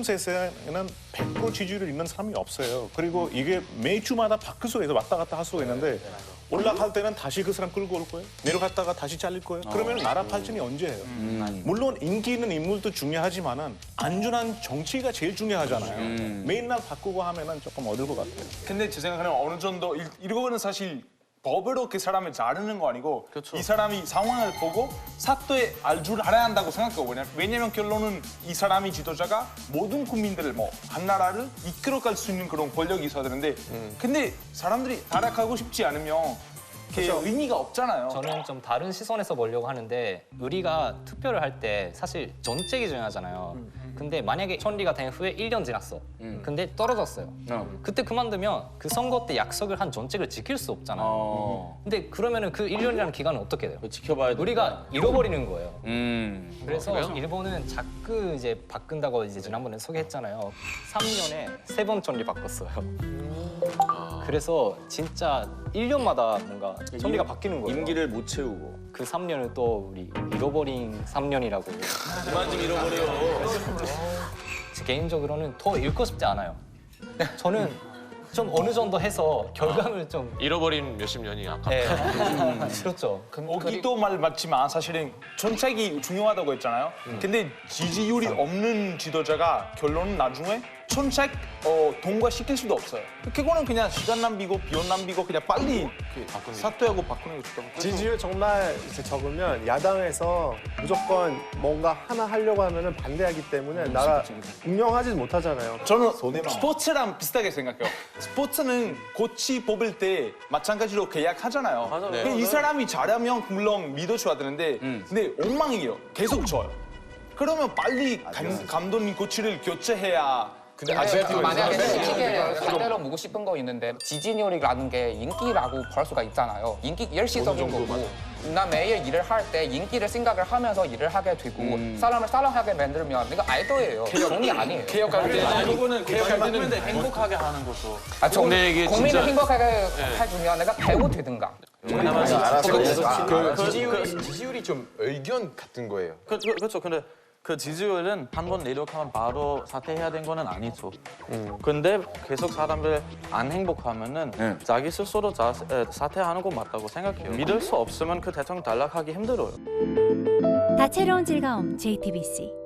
지금 세상에는 100% 지지율을 있는 사람이 없어요. 그리고 이게 매주마다 바뀔 수가 있어 왔다 갔다 할 수가 있는데 올라갈 때는 다시 그 사람 끌고 올 거예요. 내려갔다가 다시 잘릴 거예요. 그러면 나라 발전이 언제예요? 물론 인기 있는 인물도 중요하지만은 안전한 정치가 제일 중요하잖아요. 맨날 바꾸고 하면은 조금 어려울 것 같아요. 근데 제 생각에는 어느 정도 이거는 사실 법으로 그 사람을 자르는 거 아니고 이 사람이 상황을 보고 사또에 알 줄 알아야 한다고 생각하거든요. 왜냐면 결론은 이 사람이 지도자가 모든 국민들을 한 나라를 이끌어갈 수 있는 그런 권력이 있어야 되는데 근데 사람들이 따라가고 싶지 않으면 그게 의미가 없잖아요. 저는 좀 다른 시선에서 보려고 하는데 우리가 투표를 할 때 사실 정책이 중요하잖아요. 근데 만약에 천리가 된 후에 1년 지났어. 근데 떨어졌어요. 그때 그만두면 그 선거 때 약속을 한 정책을 지킬 수 없잖아요. 근데 그러면은 그 1년이라는 기간은 어떻게 돼요? 지켜봐야 돼. 우리가 잃어버리는 거예요. 그래서 그래요? 일본은 자꾸 이제 바꾼다고 이제 지난번에 소개했잖아요. 3년에 3번 천리 바꿨어요. 그래서 진짜 1년마다 뭔가 천리가 바뀌는 거예요. 임기를 못 채우고. 그 3년을 또 우리 잃어버린 3년이라고. 그만 좀 잃어버려. 개인적으로는 더 읽고 싶지 않아요. 저는 좀 어느 정도 해서 결과물 좀 잃어버린 몇십 년이 아깝다. 그렇죠. 오기도 말 맞지만 사실은 정책이 중요하다고 했잖아요. 근데 지지율이 없는 지도자가 결론은 나중에 정책 통과시킬 수도 없어요. 그거는 그냥 시간 낭비고 비용 낭비고 그냥 빨리 사퇴하고 바꾸는 게 좋다고. 지지율 정말 이제 적으면 야당에서 무조건 뭔가 하나 하려고 하면은 반대하기 때문에 나라 운영하지 못하잖아요. 저는 스포츠랑 비슷하게 생각해요. 스포츠는 코치 뽑을 때 마찬가지로 계약하잖아요. 근데 이 사람이 잘하면 물론 믿어줘야 되는데 근데 엉망이에요. 계속 져요. 그러면 빨리 감독님 코치를 교체해야 만약에 크게 상대로 묻고 싶은 거 있는데 지지율이라는 게 인기라고 볼 수가 있잖아요. 인기 일시적인 거고 나 매일 일을 할 때 인기를 생각을 하면서 일을 하게 되고 사람을 사랑하게 만들면 내가 아이돌이에요. 돈이 아니에요. 그거는 개혁하는데 행복하게 하는 것도. 근데 이게 국민을 진짜 행복하게 해주면 내가 배우 되든가. 지지율이 좀 의견 같은 거예요. 그렇죠. 근데 그 지지율은 한 번 내려가면 바로 사퇴해야 되는 거는 아니죠. 근데 계속 사람들 안 행복하면은 자기 스스로 사퇴하는 거 맞다고 생각해요. 믿을 수 없으면 그 대통령 탈락하기 힘들어요. 다채로운 즐거움 JTBC